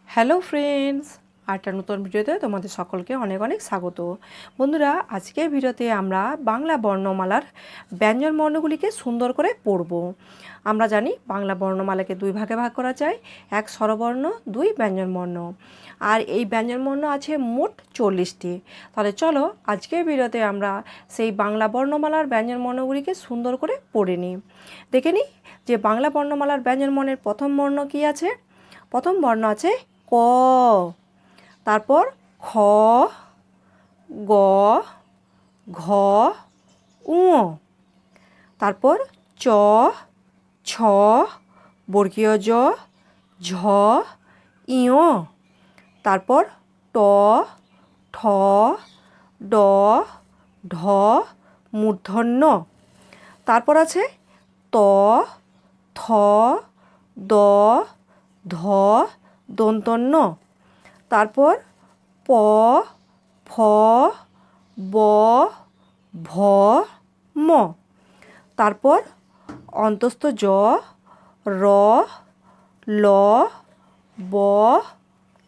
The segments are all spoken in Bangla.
হ্যালো ফ্রেন্ডস, আরেকটা নতুন ভিডিওতে তোমাদের সকলকে অনেক অনেক স্বাগত। বন্ধুরা, আজকের ভিডিওতে আমরা বাংলা বর্ণমালার ব্যঞ্জন বর্ণগুলিকে সুন্দর করে পড়ব। আমরা জানি বাংলা বর্ণমালাকে দুই ভাগে ভাগ করা যায়, এক স্বরবর্ণ, দুই ব্যঞ্জন বর্ণ। আর এই ব্যঞ্জন বর্ণ আছে মোট 40টি। তাহলে চলো আজকের ভিডিওতে আমরা সেই বাংলা বর্ণমালার ব্যঞ্জন বর্ণগুলিকে সুন্দর করে পড়ে নিই। দেখে নিই যে বাংলা বর্ণমালার ব্যঞ্জন বর্ণের প্রথম বর্ণ কী আছে। প্রথম বর্ণ আছে ক, তারপর খ, গ, ঘ, উ, তারপর চ, ছ, বর্গীয় জ, ঝ, ইয়, তারপর ট, ঠ, ড, ঢ, মূর্ধন্য, তারপর আছে ত, থ, দ, ধ, দন্তন্য, তারপর প, ফ, ব, ভ, ম, তারপর অন্তস্থ জ, র, ল, ব,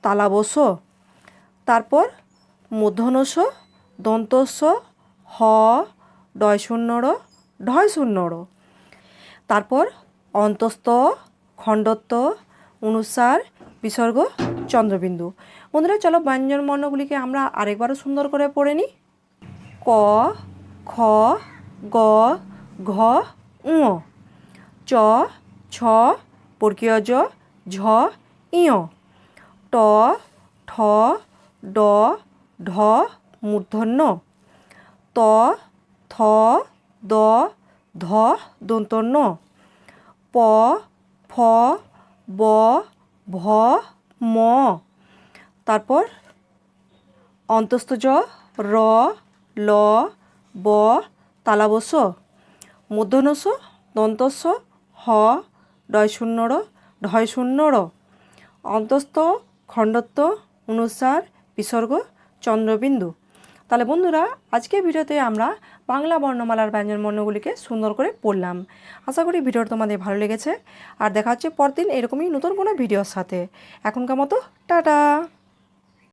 তালাবস, তারপর মূর্ধন্যস, দন্তস্ব, হ, ডয় শূন্য র, ঢয় শূন্য র, তারপর অন্তস্থ, খণ্ডত্ব, অনুসার, বিসর্গ, চন্দ্রবিন্দু। বন্ধুরা, চলো ব্যঞ্জন বর্ণগুলিকে আমরা আরেকবারও সুন্দর করে পড়ে নিই। ক, খ, গ, ঘ, উ, চ, ছ, বর্গীয় জ, ঝ, ইয়, ট, ঠ, ড, ঢ, মূর্ধন্য, ত, থ, দ, ধ, দন্তন্য, প, ফ, ব, ভ, ম, তারপর অন্তস্থ জ, র, ল, ব, তালাবস, মূর্ধন্যস, দন্তস্ব, হ, ডয় শূন্য র, ঢয় শূন্য র, অন্তস্থ, খণ্ডত্ব, অনুসার, বিসর্গ, চন্দ্রবিন্দু। তাহলে বন্ধুরা, আজকের ভিডিওতে আমরা বাংলা বর্ণমালার ব্যঞ্জন বর্ণগুলিকে সুন্দর করে পড়লাম। আশা করি ভিডিওটা তোমাদের ভালো লেগেছে। আর দেখা হচ্ছে পরদিন এরকমই নতুন কোনো ভিডিওর সাথে। এখনকার মতো টাটা।